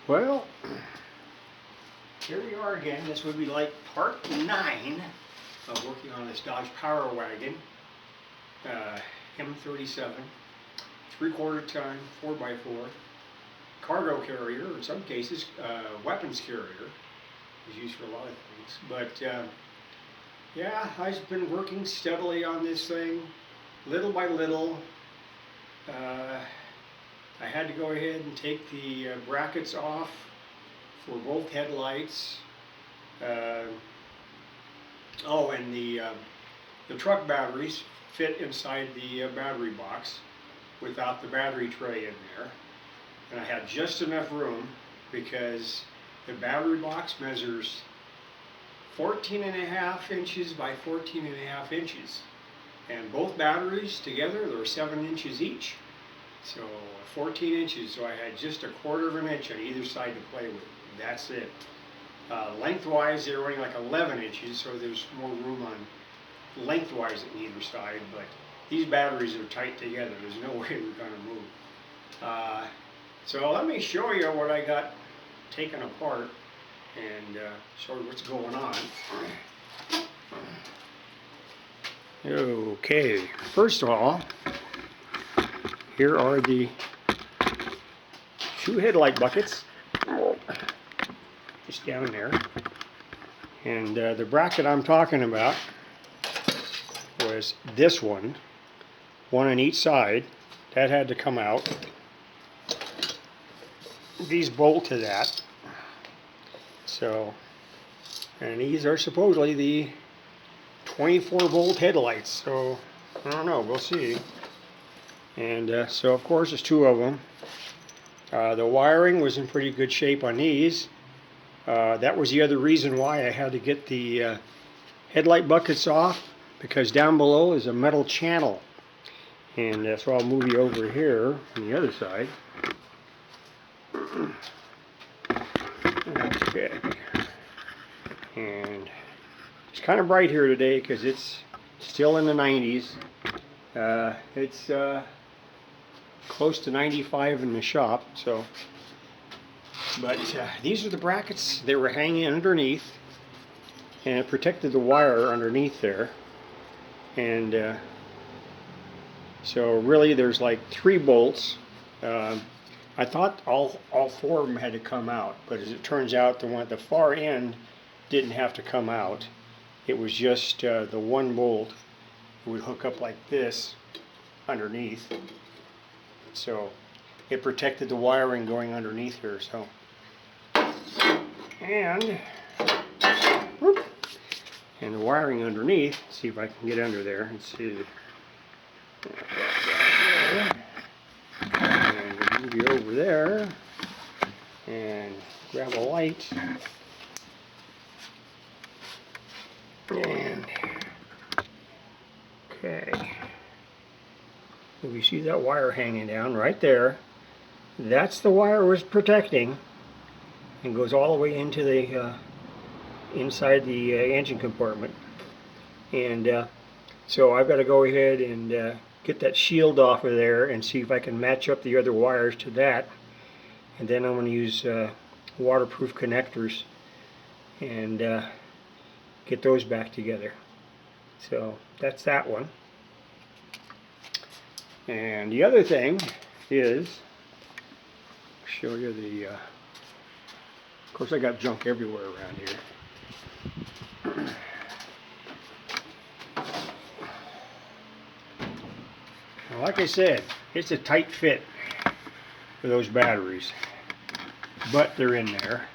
Well, here we are again. This would be like part 9 of working on this Dodge Power Wagon, M37, 3/4 ton, 4x4, cargo carrier, or in some cases, weapons carrier. Is used for a lot of things. But yeah, I've been working steadily on this thing, little by little. I had to go ahead and take the brackets off for both headlights. Oh, and the truck batteries fit inside the battery box without the battery tray in there. And I had just enough room because the battery box measures 14.5 inches by 14.5 inches. And both batteries together, they're 7 inches each. So 14 inches, so I had just 1/4 of an inch on either side to play with. That's it. Lengthwise, they're running like 11 inches, so there's more room on lengthwise on either side, but these batteries are tight together. There's no way we're going to move. So let me show you what I got taken apart and show you what's going on. Okay, first of all, here are the 2 headlight buckets, just down there. And the bracket I'm talking about was this one on each side. That had to come out. These bolt to that. So, and these are supposedly the 24-volt headlights. So, I don't know, we'll see. And so, of course, there's 2 of them. The wiring was in pretty good shape on these. That was the other reason why I had to get the headlight buckets off, because down below is a metal channel. And so I'll move you over here on the other side. Okay. And it's kind of bright here today because it's still in the 90s. It's close to 95 in the shop, so. But these are the brackets. They were hanging underneath, and it protected the wire underneath there. And so really there's like 3 bolts. I thought all 4 of them had to come out, but as it turns out, the one at the far end didn't have to come out. It was just the 1 bolt would hook up like this underneath. So it protected the wiring going underneath here. So, and the wiring underneath. See if I can get under there and see. And we'll move you over there and grab a light. And okay. If you see that wire hanging down right there, that's the wire was protecting, and goes all the way into the inside the engine compartment. And so I've got to go ahead and get that shield off of there and see if I can match up the other wires to that. And then I'm going to use waterproof connectors and get those back together. So that's that one. And the other thing is, show you the, of course I got junk everywhere around here. Now, like I said, it's a tight fit for those batteries, but they're in there.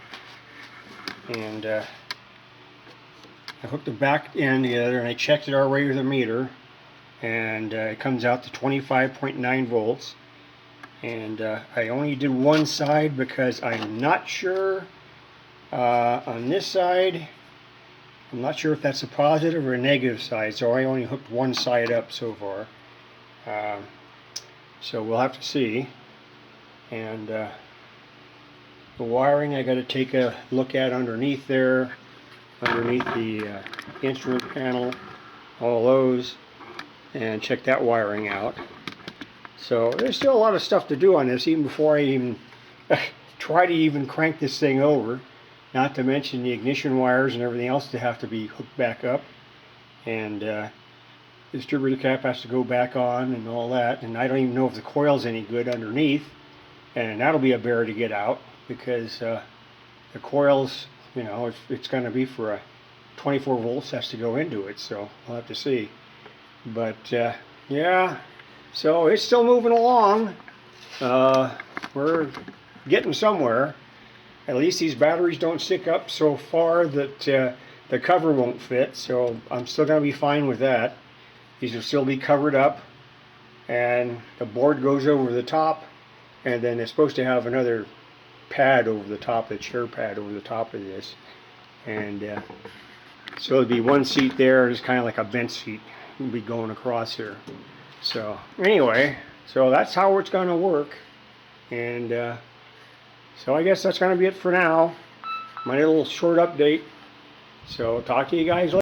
And I hooked the back end together and I checked it already with a meter. And it comes out to 25.9 volts. And I only did one side because I'm not sure on this side. I'm not sure if that's a positive or a negative side, so I only hooked one side up so far. So we'll have to see. And the wiring I got to take a look at underneath there, underneath the instrument panel, all those. And check that wiring out. So there's still a lot of stuff to do on this, even before I even try to even crank this thing over, not to mention the ignition wires and everything else that have to be hooked back up, and the distributor cap has to go back on and all that, and I don't even know if the coil's any good underneath, and that'll be a bear to get out, because the coils, you know, it's going to be for a 24 volts has to go into it, so we'll have to see. But yeah, so it's still moving along. We're getting somewhere. At least these batteries don't stick up so far that the cover won't fit, so I'm still going to be fine with that. These will still be covered up, and the board goes over the top, and then it's supposed to have another pad over the top, the chair pad over the top of this, and so it'll be one seat there, just kind of like a bench seat will be going across here. So anyway, so that's how it's going to work, and so I guess that's going to be it for now. My little short update. So talk to you guys later.